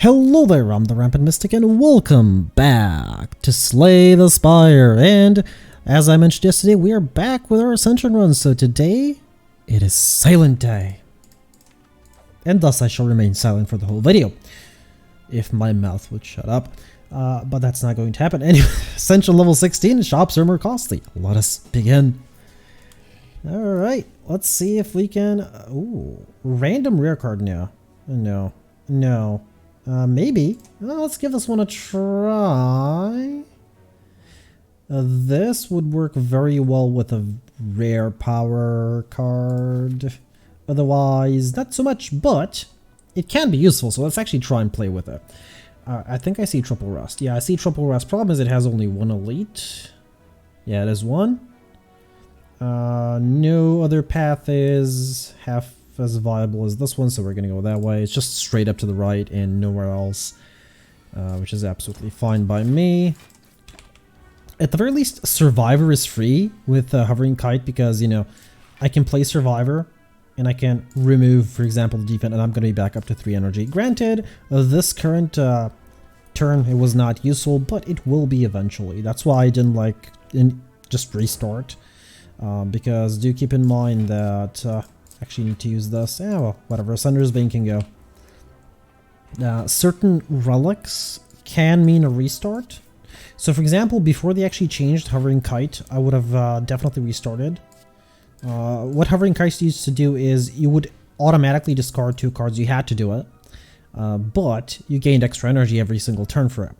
Hello there, I'm the Rampant Mystic and welcome back to Slay the Spire. And as I mentioned yesterday, we are back with our Ascension run. So today, it is Silent Day. And thus I shall remain silent for the whole video. If my mouth would shut up. But that's not going to happen. Anyway, Ascension level 16, shops are more costly. Let us begin. Alright, let's see if we can... Ooh, random rare card now. No. Maybe. Let's give this one a try. This would work very well with a rare power card. Otherwise, not so much, but it can be useful, so let's actually try and play with it. I think I see Triple Rust. Yeah, I see Triple Rust. Problem is it has only one elite. Yeah, it is one. No other path is half as viable as this one, so we're gonna go that way. It's just straight up to the right and nowhere else, which is absolutely fine by me. At the very least, Survivor is free with Hovering Kite because, you know, I can play Survivor and I can remove, for example, the defense, and I'm gonna be back up to 3 energy. Granted, this current turn, it was not useful, but it will be eventually. That's why I didn't like just restart, because do keep in mind that actually need to use this. Yeah, well, whatever. Sunder's Bane can go. Certain relics can mean a restart. So, for example, before they actually changed Hovering Kite, I would have definitely restarted. What Hovering Kite used to do is you would automatically discard 2 cards. You had to do it. But you gained extra energy every single turn for it.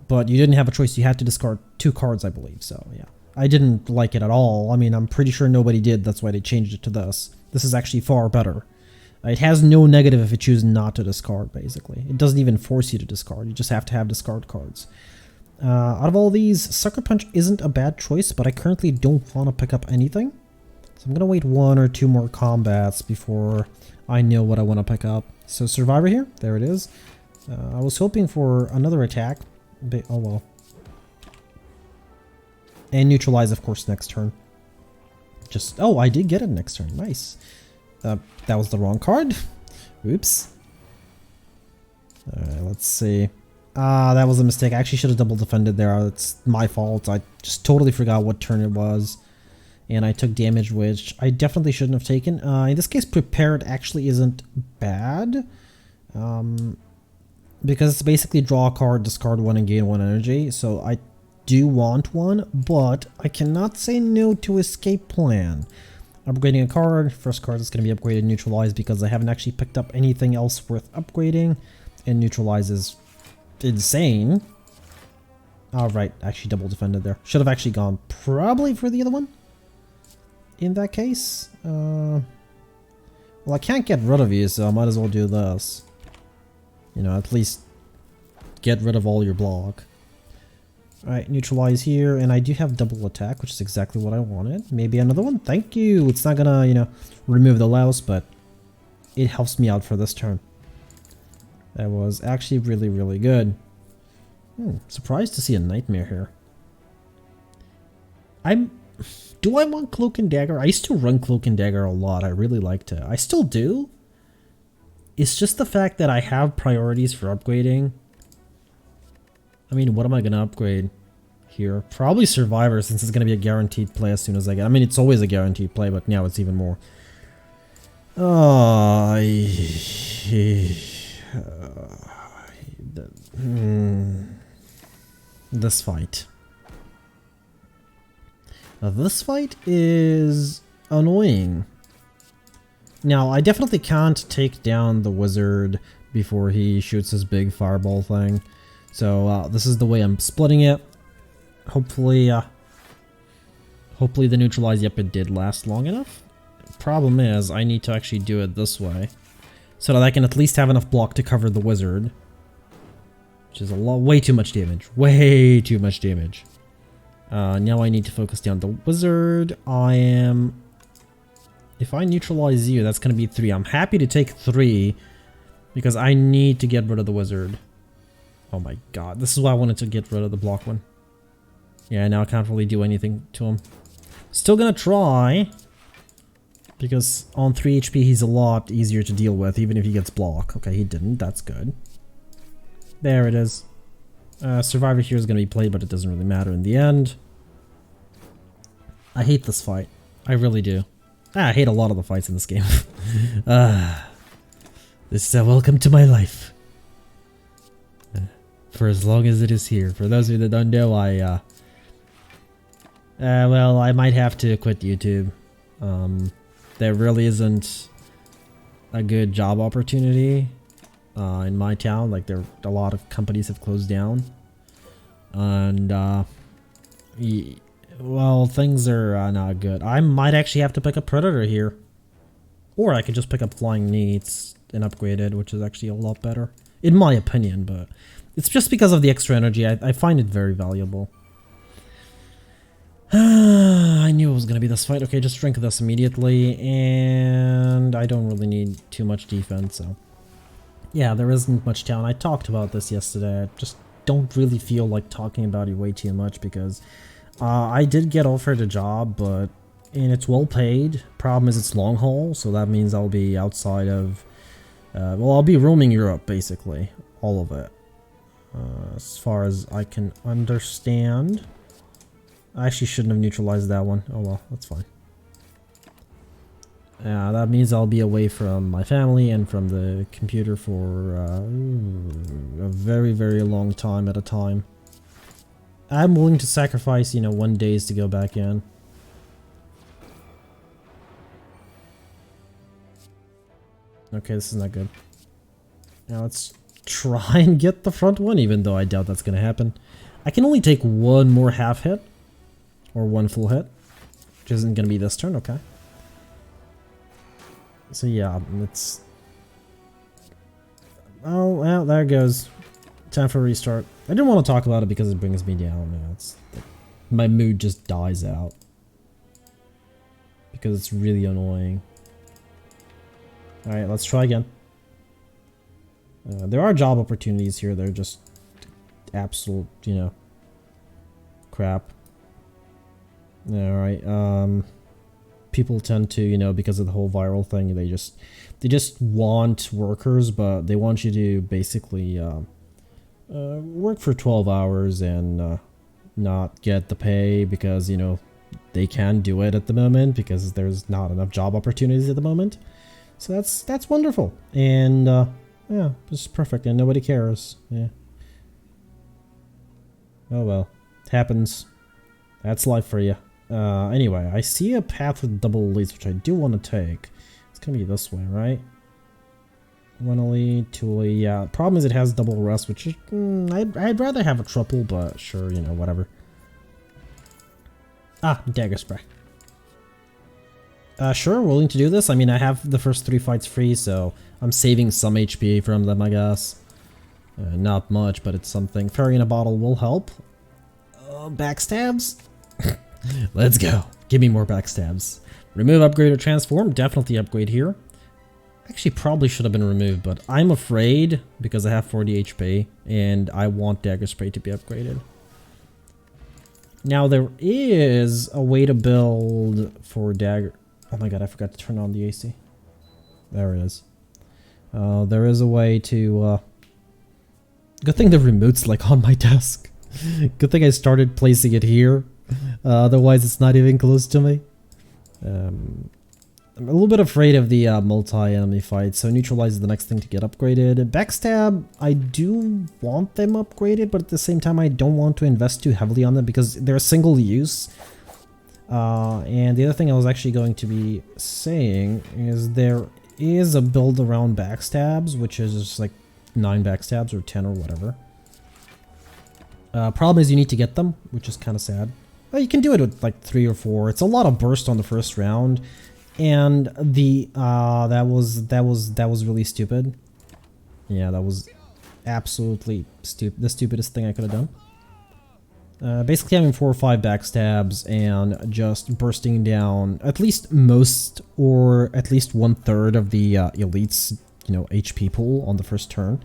But you didn't have a choice. You had to discard 2 cards, I believe. So, yeah. I didn't like it at all. I mean, I'm pretty sure nobody did. That's why they changed it to this. This is actually far better. It has no negative if you choose not to discard, basically. It doesn't even force you to discard. You just have to have discard cards. Out of all these, Sucker Punch isn't a bad choice, but I currently don't want to pick up anything. So I'm going to wait 1 or 2 more combats before I know what I want to pick up. So Survivor here. There it is. I was hoping for another attack. But, oh well. And Neutralize, of course, next turn. Just, oh, I did get it next turn. Nice. That was the wrong card. Oops. Alright, let's see. That was a mistake. I actually should have double defended there. It's my fault. I just totally forgot what turn it was. And I took damage, which I definitely shouldn't have taken. In this case, Prepared actually isn't bad. Because it's basically draw a card, discard 1, and gain 1 energy. So I do want one, but I cannot say no to Escape Plan. Upgrading a card. First card is going to be upgraded Neutralize because I haven't actually picked up anything else worth upgrading. And Neutralize is insane. Alright, actually double defended there. Should have actually gone probably for the other one. In that case. Well, I can't get rid of you, so I might as well do this. You know, at least get rid of all your block. Alright, Neutralize here, and I do have double attack, which is exactly what I wanted. Maybe another one? Thank you! It's not gonna, you know, remove the louse, but it helps me out for this turn. That was actually really, really good. Surprised to see a Nightmare here. Do I want Cloak and Dagger? I used to run Cloak and Dagger a lot. I really liked it. I still do. It's just the fact that I have priorities for upgrading. I mean, what am I going to upgrade here? Probably Survivor, since it's going to be a guaranteed play as soon as I get... I mean, it's always a guaranteed play, but now it's even more. This fight. Now, this fight is annoying. Now, I definitely can't take down the wizard before he shoots his big fireball thing. So this is the way I'm splitting it. Hopefully the Neutralize, yep, it did last long enough. Problem is, I need to actually do it this way, so that I can at least have enough block to cover the wizard. Which is way too much damage. Way too much damage. Now I need to focus down the wizard. If I neutralize you, that's going to be 3. I'm happy to take 3, because I need to get rid of the wizard. Oh my god, this is why I wanted to get rid of the block one. Yeah, now I can't really do anything to him. Still gonna try, because on 3 HP he's a lot easier to deal with, even if he gets block. Okay, he didn't, that's good. There it is. Survivor here is going to be played, but it doesn't really matter in the end. I hate this fight. I really do. I hate a lot of the fights in this game. This is a welcome to my life. For as long as it is here. For those of you that don't know, well, I might have to quit YouTube. There really isn't a good job opportunity in my town. Like, a lot of companies have closed down. And, well, things are not good. I might actually have to pick up Predator here. Or I could just pick up Flying Needs and upgrade it, which is actually a lot better. In my opinion, but it's just because of the extra energy. I find it very valuable. I knew it was going to be this fight. Okay, just drink this immediately. And I don't really need too much defense, so... Yeah, there isn't much town. I talked about this yesterday. I just don't really feel like talking about it way too much because... I did get offered a job, and it's well paid. Problem is it's long haul, so that means I'll be outside of... well, I'll be roaming Europe, basically. All of it. As far as I can understand. I actually shouldn't have neutralized that one. Oh well, that's fine. Yeah, that means I'll be away from my family and from the computer for a very, very long time at a time. I'm willing to sacrifice, 1 day to go back in. Okay, this is not good. Now let's try and get the front one, even though I doubt that's going to happen. I can only take one more half hit. Or one full hit. Which isn't going to be this turn, okay. So yeah, it's... Oh, well, there it goes. Time for a restart. I didn't want to talk about it because it brings me down. My mood just dies out. Because it's really annoying. Alright, let's try again. There are job opportunities here. They're just absolute, crap. Alright, people tend to, because of the whole viral thing, they just want workers, but they want you to basically work for 12 hours and not get the pay because, they can do it at the moment because there's not enough job opportunities at the moment. So that's wonderful. And yeah, this is perfect and nobody cares. Yeah. Oh well, it happens. That's life for you. Anyway, I see a path with double elites, which I do want to take. It's gonna be this way, right? One elite, two elite, yeah. Problem is it has double rest, which is, I'd rather have a triple, but sure, whatever. Ah, dagger spray. Sure, willing to do this. I mean, I have the first 3 fights free, so I'm saving some HP from them, I guess. Not much, but it's something. Fairy in a bottle will help. Backstabs? Let's go. Give me more backstabs. Remove, upgrade, or transform. Definitely upgrade here. Actually, probably should have been removed, but I'm afraid because I have 40 HP and I want dagger spray to be upgraded. Now, there is a way to build for dagger. Oh my god, I forgot to turn on the AC. There it is. There is a way to... Good thing the remote's like on my desk. Good thing I started placing it here. Otherwise, it's not even close to me. I'm a little bit afraid of the multi-enemy fight, so neutralize is the next thing to get upgraded. Backstab, I do want them upgraded, but at the same time, I don't want to invest too heavily on them because they're single use. And the other thing I was actually going to be saying is there is a build around backstabs, which is just like 9 backstabs or 10 or whatever. Problem is you need to get them, which is kind of sad. Well, you can do it with like 3 or 4. It's a lot of burst on the first round, and the that was really stupid. Yeah, that was absolutely the stupidest thing I could have done. Basically having 4 or 5 backstabs and just bursting down at least most or at least 1/3 of the elites, HP pool on the first turn.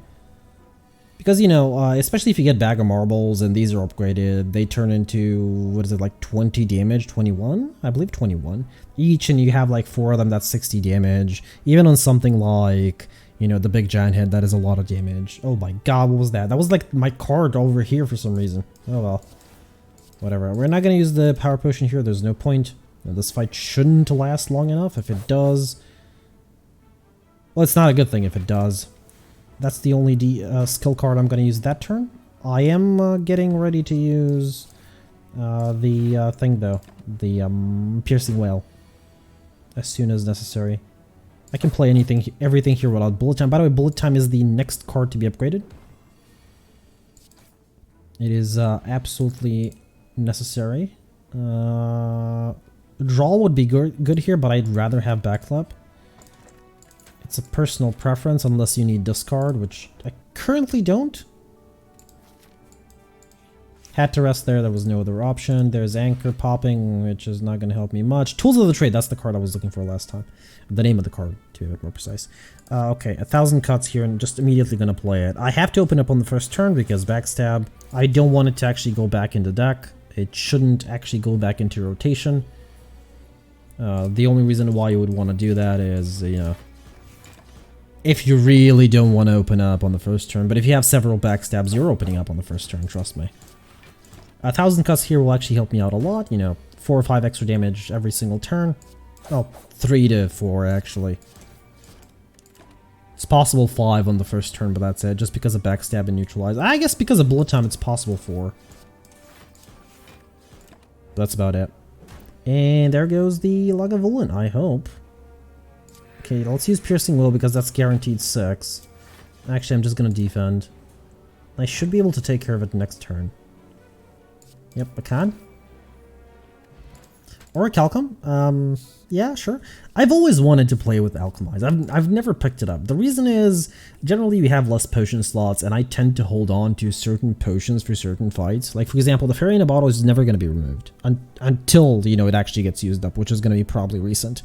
Because, especially if you get bag of marbles and these are upgraded, they turn into, what is it, like 20 damage? 21? I believe 21 each, and you have like 4 of them, that's 60 damage. Even on something like, You know, the big giant head, that is a lot of damage. Oh my god, what was that? That was like my card over here for some reason. Oh well. Whatever. We're not going to use the power potion here. There's no point. This fight shouldn't last long enough. If it does... Well, it's not a good thing if it does. That's the only skill card I'm going to use that turn. I am getting ready to use the thing though. The piercing whale. As soon as necessary. I can play everything here without bullet time. By the way, bullet time is the next card to be upgraded. It is absolutely necessary. Draw would be good here, but I'd rather have backflip. It's a personal preference unless you need discard, which I currently don't. Had to rest there, there was no other option. There's anchor popping, which is not going to help me much. Tools of the trade, that's the card I was looking for last time. The name of the card, to be a bit more precise. Okay, 1,000 cuts here, and just immediately going to play it. I have to open up on the first turn because backstab. I don't want it to actually go back into deck. It shouldn't actually go back into rotation. The only reason why you would want to do that is, you know, if you really don't want to open up on the first turn. But if you have several backstabs, you're opening up on the first turn, trust me. 1,000 cuts here will actually help me out a lot, you know, 4 or 5 extra damage every single turn. Well, 3 to 4 actually. It's possible 5 on the first turn, but that's it, just because of backstab and neutralize. I guess because of bullet time it's possible 4. That's about it. And there goes the Lagavulin, I hope. Okay, let's use Piercing Will because that's guaranteed 6. Actually, I'm just gonna defend. I should be able to take care of it next turn. Yep, I can. Or a Calcum. Yeah, sure. I've always wanted to play with Alchemize. I've never picked it up. The reason is, generally we have less potion slots, and I tend to hold on to certain potions for certain fights. Like, for example, the Fairy in a Bottle is never going to be removed. Until, you know, it actually gets used up, which is going to be probably recent.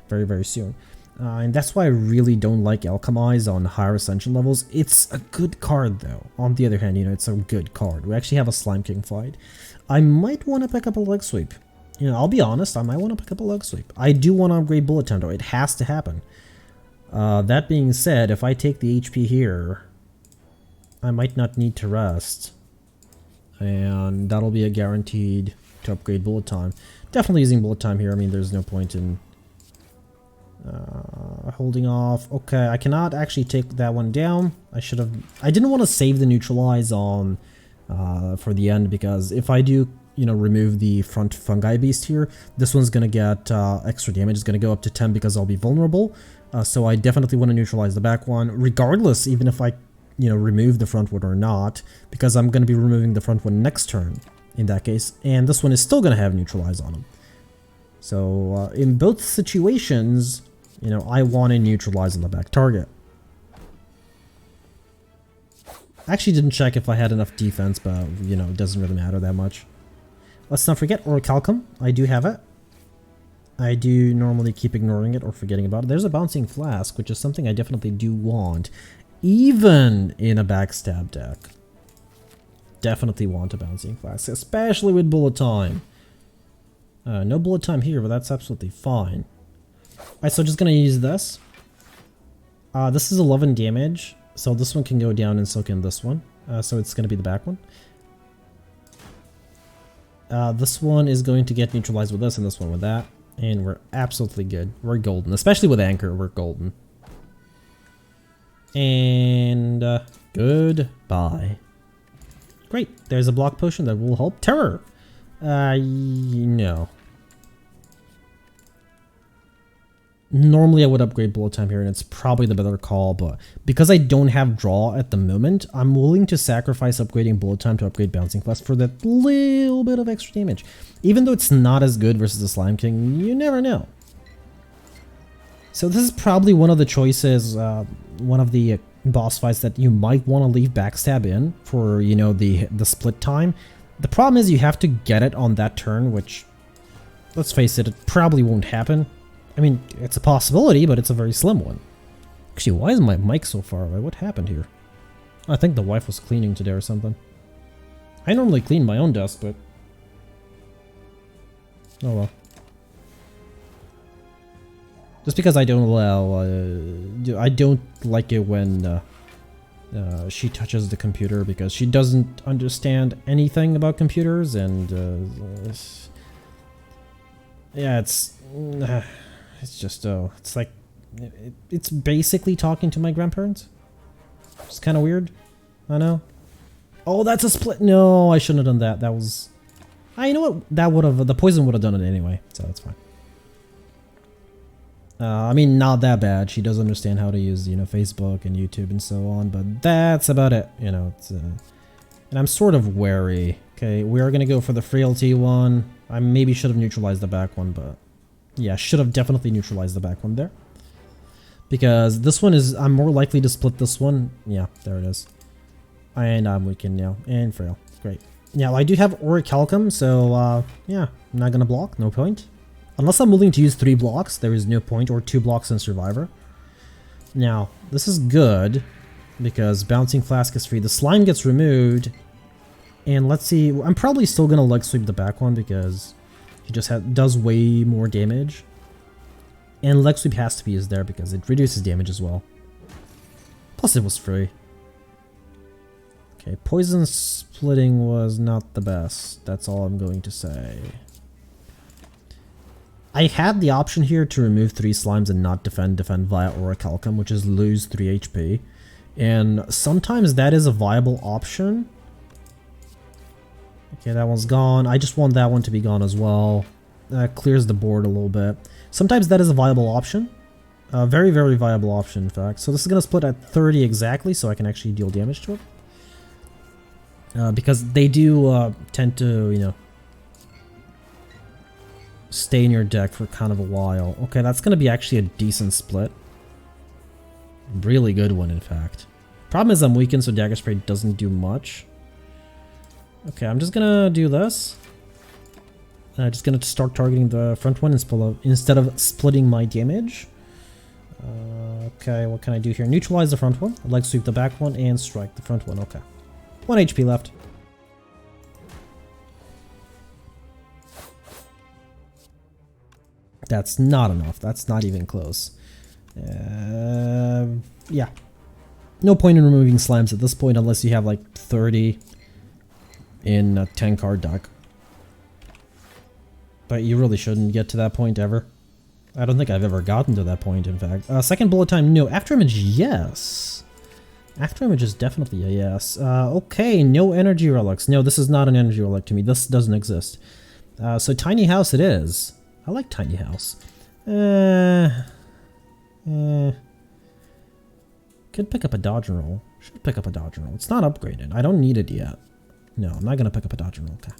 Very, very soon. And that's why I really don't like Alchemize on higher Ascension levels. It's a good card, though. On the other hand, you know, it's a good card. We actually have a Slime King fight. I might want to pick up a Leg Sweep. You know, I'll be honest, I might want to pick up a Leg Sweep. I do want to upgrade Bullet Time, though. It has to happen. That being said, if I take the HP here, I might not need to rest. And that'll be a guaranteed to upgrade Bullet Time. Definitely using Bullet Time here. I mean, there's no point in holding off. Okay, I cannot actually take that one down. I didn't want to save the neutralize on for the end, because if I do, you know, remove the front fungi beast here, this one's gonna get extra damage. It's gonna go up to 10 because I'll be vulnerable. So I definitely want to neutralize the back one, regardless, even if I, you know, remove the front one or not, because I'm gonna be removing the front one next turn in that case, and this one is still gonna have neutralize on them. So in both situations, you know, I want to neutralize on the back target. I actually didn't check if I had enough defense, but, you know, it doesn't really matter that much. Let's not forget Orichalcum. I do have it. I do normally keep ignoring it or forgetting about it. There's a Bouncing Flask, which is something I definitely do want, even in a backstab deck. Definitely want a Bouncing Flask, especially with Bullet Time. No Bullet Time here, but that's absolutely fine. Alright, so just gonna use this. This is 11 damage, so this one can go down and so can this one. So it's gonna be the back one. This one is going to get neutralized with this and this one with that. And we're absolutely good. We're golden. Especially with Anchor, we're golden. And goodbye. Great. There's a block potion that will help. Terror! No. Normally I would upgrade Bullet Time here, and it's probably the better call, but because I don't have draw at the moment, I'm willing to sacrifice upgrading Bullet Time to upgrade Bouncing Flask for that little bit of extra damage. Even though it's not as good versus the Slime King, you never know. So this is probably one of the choices, one of the boss fights that you might want to leave Backstab in for, you know, the split time. The problem is you have to get it on that turn, which, let's face it, it probably won't happen. I mean, it's a possibility, but it's a very slim one. Actually, why is my mic so far away? What happened here? I think the wife was cleaning today or something. I normally clean my own desk, but... oh well. Just because I don't allow, I don't like it when she touches the computer because she doesn't understand anything about computers, and yeah, it's just it's like it's basically talking to my grandparents. It's kind of weird. I know. Oh, that's a split. No, I shouldn't have done that. That was. You know what? That would have, the poison would have done it anyway, so that's fine. I mean, not that bad. She does understand how to use, you know, Facebook and YouTube and so on, but that's about it. You know, it's, and I'm sort of wary. Okay, we are gonna go for the frailty one. I maybe should have neutralized the back one, but yeah, should have definitely neutralized the back one there. Because this one is, I'm more likely to split this one. Yeah, there it is. And I'm weakened now, and frail. Great. Now, I do have Orichalcum, so yeah, I'm not gonna block, no point. Unless I'm willing to use 3 blocks, there is no point, or 2 blocks in Survivor. Now, this is good, because Bouncing Flask is free. The slime gets removed, and let's see, I'm probably still gonna leg sweep the back one, because he just does way more damage. And leg sweep has to be used there, because it reduces damage as well. Plus it was free. Okay, poison splitting was not the best, that's all I'm going to say. I had the option here to remove 3 slimes and not defend via Orichalcum, which is lose 3 HP. And sometimes that is a viable option. Okay, that one's gone. I just want that one to be gone as well. That clears the board a little bit. Sometimes that is a viable option. A very, very viable option, in fact. So this is going to split at 30 exactly, so I can actually deal damage to it. Because they do tend to, you know, stay in your deck for kind of a while. Okay, that's going to be actually a decent split. Really good one, in fact. Problem is I'm weakened, so Dagger Spray doesn't do much. Okay, I'm just going to do this. Just going to start targeting the front one instead of splitting my damage. Okay, what can I do here? Neutralize the front one, leg sweep the back one, and strike the front one. Okay. 1 HP left. That's not enough. That's not even close. Yeah. No point in removing slimes at this point unless you have like 30 in a 10 card deck. But you really shouldn't get to that point ever. I don't think I've ever gotten to that point, in fact. Second bullet time, no. After image, yes. After image is definitely a yes. Okay, no energy relics. No, this is not an energy relic to me. This doesn't exist. So tiny house it is. I like tiny house. Could pick up a dodge and roll. Should pick up a dodge and roll. It's not upgraded. I don't need it yet. No, I'm not gonna pick up a dodge and roll. Okay.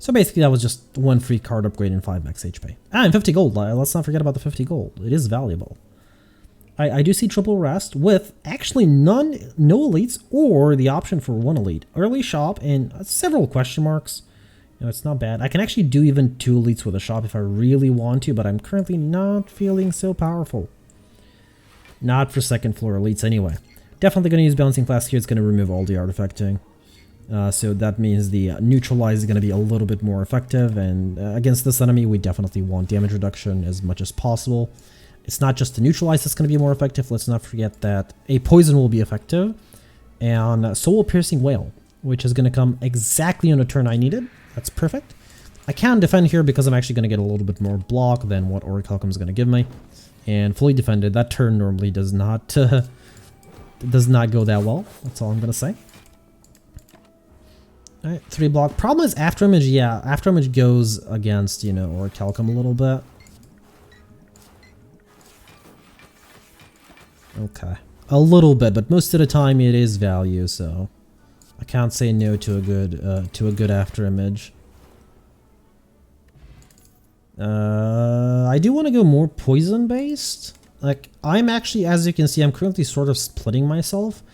So basically that was just 1 free card upgrade and 5 max HP. And 50 gold. Let's not forget about the 50 gold. It is valuable. I do see triple rest with actually no elites or the option for 1 elite. Early shop and several question marks. You know, it's not bad. I can actually do even 2 elites with a shop if I really want to, but I'm currently not feeling so powerful. Not for second floor elites anyway. Definitely going to use Bouncing Flask here. It's going to remove all the artifacting. So that means the neutralize is going to be a little bit more effective, and against this enemy we definitely want damage reduction as much as possible. It's not just the neutralize that's going to be more effective. Let's not forget that a poison will be effective, and soul piercing whale, which is going to come exactly on the turn I needed. That's perfect. I can defend here because I'm actually going to get a little bit more block than what Orichalcum is going to give me, and fully defended. That turn normally does not go that well. That's all I'm going to say. Alright, 3 block. Problem is after image, yeah, after image goes against, you know, Orichalcum a little bit. Okay. A little bit, but most of the time it is value, so I can't say no to a good after image. I do want to go more poison based. Like, I'm actually, as you can see, I'm currently sort of splitting myself.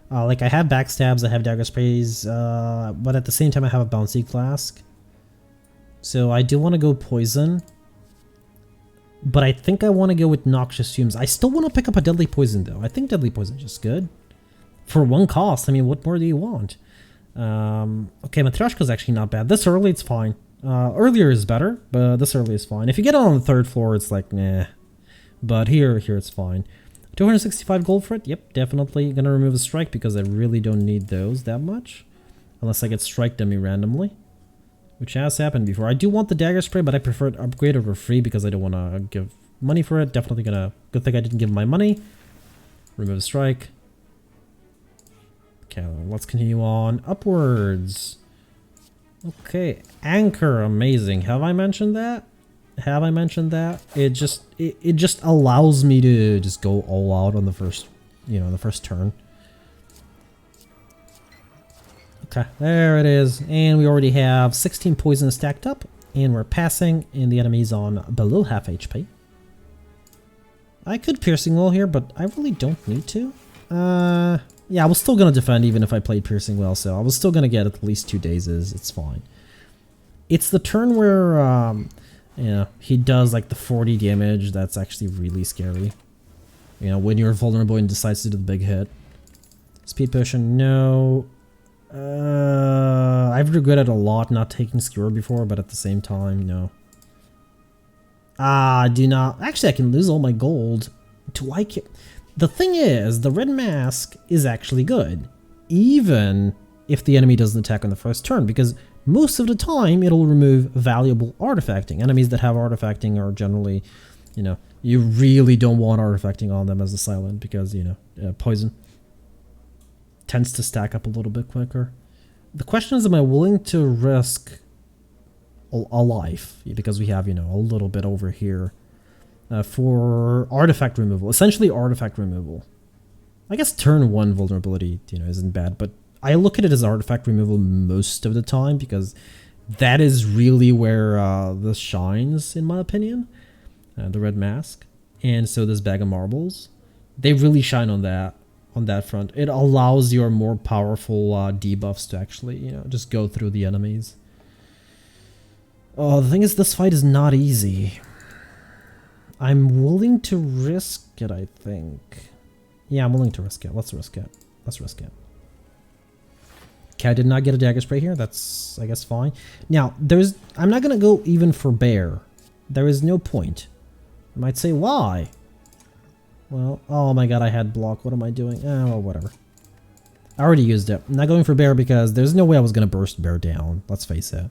Like, I have backstabs, I have dagger sprays, but at the same time I have a bouncy flask. So I do want to go poison. But I think I want to go with noxious fumes. I still want to pick up a deadly poison though. I think deadly poison is just good. For 1 cost, I mean, what more do you want? Okay, Matryoshka is actually not bad. This early, it's fine. Earlier is better, but this early is fine. If you get it on the 3rd floor, it's like, nah. But here it's fine. 265 gold for it. Yep, definitely gonna remove a strike because I really don't need those that much. Unless I get strike dummy randomly. Which has happened before. I do want the dagger spray, but I prefer to upgrade over free because I don't want to give money for it. Definitely gonna... Good thing I didn't give my money. Remove a strike. Okay, let's continue on. Upwards. Okay, anchor. Amazing. Have I mentioned that? Have I mentioned that? It just allows me to just go all out on the first, the first turn. Okay, there it is. And we already have 16 poisons stacked up. And we're passing, and the enemy's on below half HP. I could piercing well here, but I really don't need to. Yeah, I was still gonna defend even if I played piercing well, so I was still gonna get at least 2 dazes. It's fine. It's the turn where, he does like the 40 damage. That's actually really scary. When you're vulnerable and decides to do the big hit. Speed potion, no. I've regretted a lot not taking skewer before, but at the same time, no. Do not. Actually, I can lose all my gold. Do I care? The thing is, the red mask is actually good, even if the enemy doesn't attack on the first turn, because most of the time it'll remove valuable artifacting. Enemies that have artifacting are generally, you really don't want artifacting on them as a silent because, poison tends to stack up a little bit quicker. The question is, am I willing to risk a life? Because we have, a little bit over here for artifact removal. Essentially artifact removal. I guess turn 1 vulnerability, isn't bad, but I look at it as artifact removal most of the time because that is really where this shines, in my opinion. The red mask. And so this bag of marbles. They really shine on that front. It allows your more powerful debuffs to actually, just go through the enemies. Oh, the thing is, this fight is not easy. I'm willing to risk it, I think. Yeah, I'm willing to risk it. Let's risk it. Let's risk it. Okay, I did not get a dagger spray here. That's, I guess, fine. Now, I'm not going to go even for bear. There is no point. You might say, why? Well, oh my god, I had block. What am I doing? Well, whatever. I already used it. I'm not going for bear because there's no way I was going to burst bear down. Let's face it.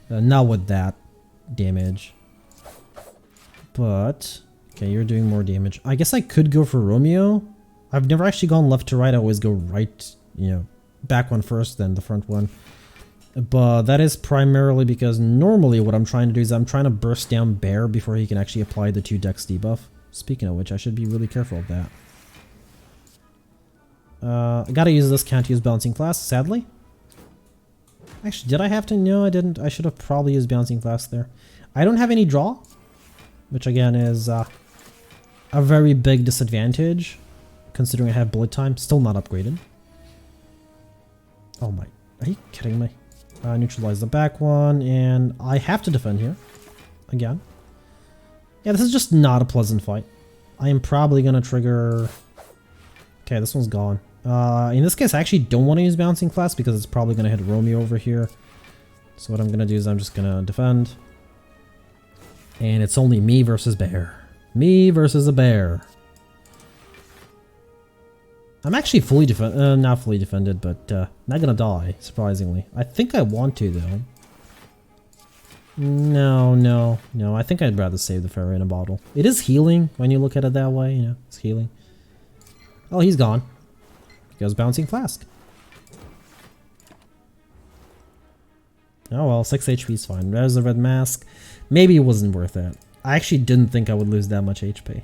Not with that damage. But, okay, you're doing more damage. I guess I could go for Romeo. I've never actually gone left to right. I always go right, back one first, then the front one. But that is primarily because normally what I'm trying to do is I'm trying to burst down bear before he can actually apply the 2 dex debuff. Speaking of which, I should be really careful of that. I gotta use this, can't use bouncing flask, sadly. Actually, did I have to? No, I didn't. I should have probably used bouncing flask there. I don't have any draw, which again is a very big disadvantage, considering I have bullet time. Still not upgraded. Oh my, are you kidding me? Neutralize the back one, and I have to defend here. Again. Yeah, this is just not a pleasant fight. I am probably going to trigger... Okay, this one's gone. In this case, I actually don't want to use Bouncing Flask because it's probably going to hit Romeo over here. So what I'm going to do is I'm just going to defend. And it's only me versus bear. Me versus a bear. I'm actually fully not fully defended, but not going to die, surprisingly. I think I want to, though. No. I think I'd rather save the fairy in a bottle. It is healing when you look at it that way, it's healing. Oh, he's gone. He goes Bouncing Flask. Oh well, 6 HP is fine. There's the red mask. Maybe it wasn't worth it. I actually didn't think I would lose that much HP.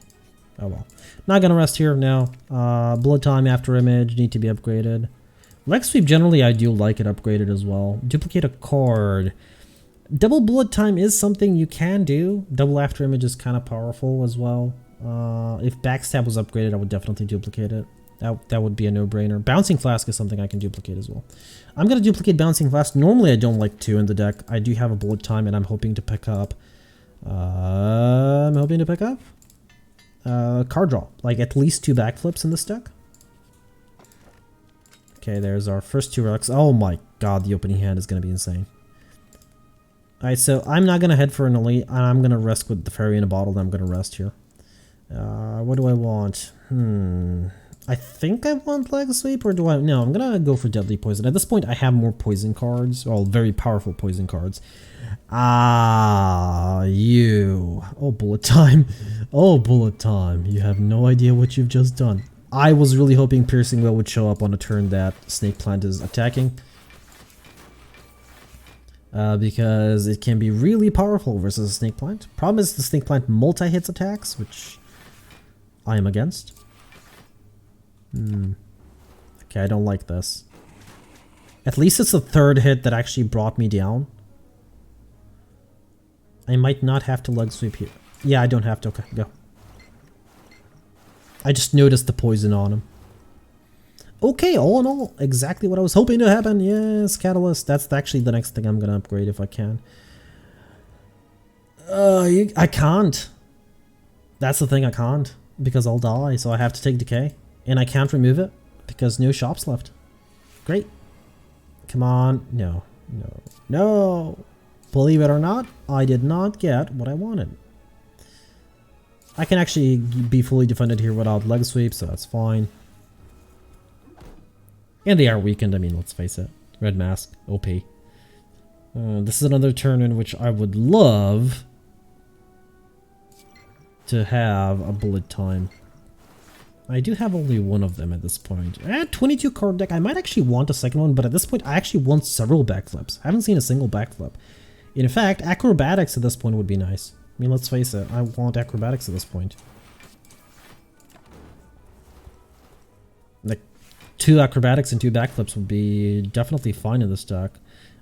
Oh well. Not gonna rest here, no. Blood time after image, need to be upgraded. Leg sweep, generally I do like it upgraded as well. Duplicate a card. Double blood time is something you can do. Double after image is kind of powerful as well. If backstab was upgraded, I would definitely duplicate it. That would be a no-brainer. Bouncing Flask is something I can duplicate as well. I'm going to duplicate Bouncing Flask. Normally I don't like 2 in the deck. I do have a bullet time and I'm hoping to pick up... card draw. Like at least 2 backflips in this deck. Okay, there's our first 2 relics. Oh my god, the opening hand is going to be insane. Alright, so I'm not going to head for an elite. I'm going to risk with the fairy in a bottle, then I'm going to rest here. What do I want? I think I want leg sweep, or do I? No, I'm gonna go for deadly poison. At this point, I have more poison cards, well, very powerful poison cards. You. Oh, bullet time. Oh, bullet time. You have no idea what you've just done. I was really hoping Piercing Will would show up on a turn that Snake Plant is attacking. Because it can be really powerful versus a Snake Plant. Problem is the Snake Plant multi-hits attacks, which I am against. Okay, I don't like this. At least it's the third hit that actually brought me down. I might not have to leg sweep here. Yeah, I don't have to. Okay, go. I just noticed the poison on him. Okay, all in all, exactly what I was hoping to happen. Yes, Catalyst. That's actually the next thing I'm gonna upgrade if I can. I can't. That's the thing, I can't. Because I'll die, so I have to take Decay. And I can't remove it, because no shops left. Great. Come on. No. No. No! Believe it or not, I did not get what I wanted. I can actually be fully defended here without leg sweep, so that's fine. And they are weakened, I mean, let's face it. Red Mask, OP. This is another turn in which I would love to have a bullet time. I do have only one of them at this point. 22 card deck, I might actually want a second one, but at this point I actually want several backflips. I haven't seen a single backflip. In fact, acrobatics at this point would be nice. I mean, let's face it, I want acrobatics at this point. Like, 2 acrobatics and 2 backflips would be definitely fine in this deck.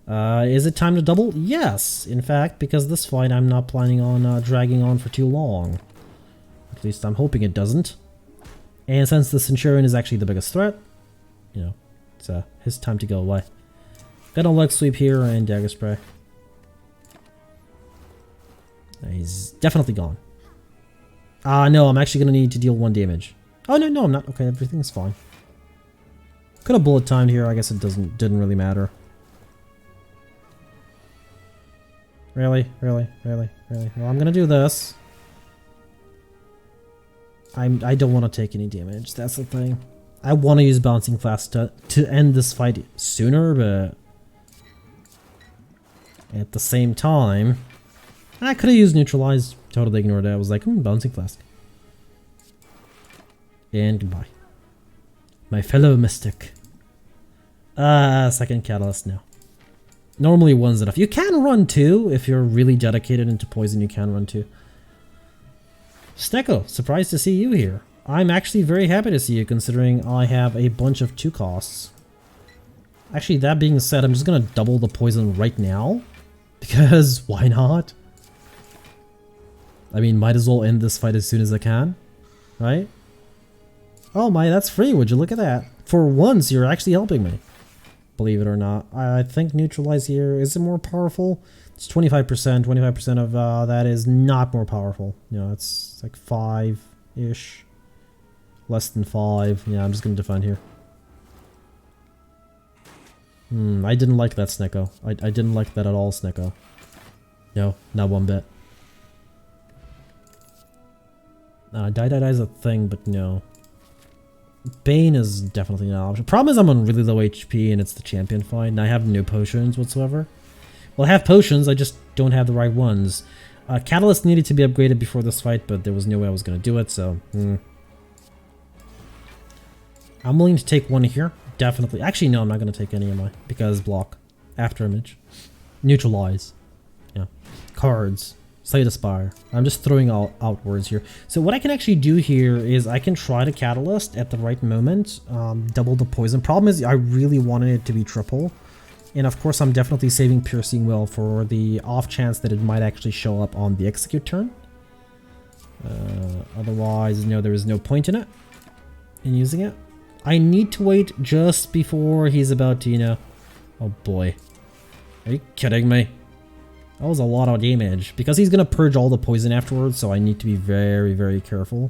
Is it time to double? Yes, in fact, because this fight I'm not planning on dragging on for too long. At least I'm hoping it doesn't. And since the Centurion is actually the biggest threat, you know, it's his time to go away. Got a leg sweep here and dagger spray. He's definitely gone. No, I'm actually gonna need to deal 1 damage. Oh no, I'm not. Okay, everything's fine. Could have bullet timed here. I guess it didn't really matter. Really? Well, I'm gonna do this. I don't want to take any damage. That's the thing. I want to use Bouncing Flask to end this fight sooner, but at the same time, I could have used Neutralize. Totally ignored it. I was like, Bouncing Flask. And goodbye. My fellow Mystic. Second Catalyst now. Normally 1's enough. You can run 2 if you're really dedicated into poison. You can run 2. Snecko, surprised to see you here. I'm actually very happy to see you considering I have a bunch of 2 costs. Actually, that being said, I'm just gonna double the poison right now. Because why not? I mean, might as well end this fight as soon as I can. Right? Oh my, that's free. Would you look at that? For once, you're actually helping me. Believe it or not. I think Neutralize here, is it more powerful? It's 25%. 25% of that is not more powerful. You know, it's like 5-ish. Less than 5. Yeah, I'm just going to defend here. I didn't like that, Snecko. I didn't like that at all, Snecko. No, not one bit. Die is a thing, but no. Bane is definitely an option. Problem is I'm on really low HP and it's the champion fight and I have no potions whatsoever. Well, I have potions, I just don't have the right ones. Catalyst needed to be upgraded before this fight, but there was no way I was going to do it, so... I'm willing to take 1 here, definitely. Actually, no, I'm not going to take any of my, because block. After image. Neutralize. Yeah. Cards. Slay the Spire. I'm just throwing out words here. So what I can actually do here is I can try to Catalyst at the right moment, double the poison. Problem is I really wanted it to be triple. And of course I'm definitely saving Piercing Will for the off chance that it might actually show up on the execute turn. Otherwise, no, there is no point in it, in using it. I need to wait just before he's about to, you know... Oh boy. Are you kidding me? That was a lot of damage. Because he's going to purge all the poison afterwards, so I need to be very, very careful.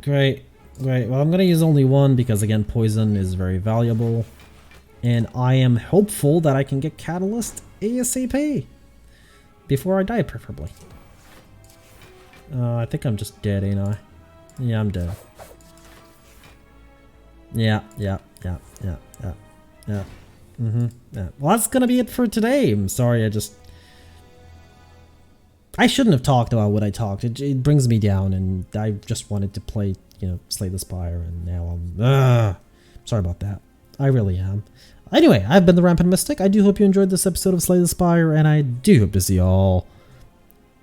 Great. Well, I'm going to use only 1 because, again, poison is very valuable. And I am hopeful that I can get Catalyst ASAP. Before I die, preferably. I think I'm just dead, ain't I? Yeah, I'm dead. Yeah. Yeah. Well, that's gonna be it for today. I'm sorry, I shouldn't have talked about what I talked. It brings me down, and I just wanted to play, you know, Slay the Spire, and now I'm sorry about that. I really am. Anyway, I've been the Rampant Mystic. I do hope you enjoyed this episode of Slay the Spire, and I do hope to see you all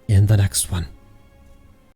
in the next one.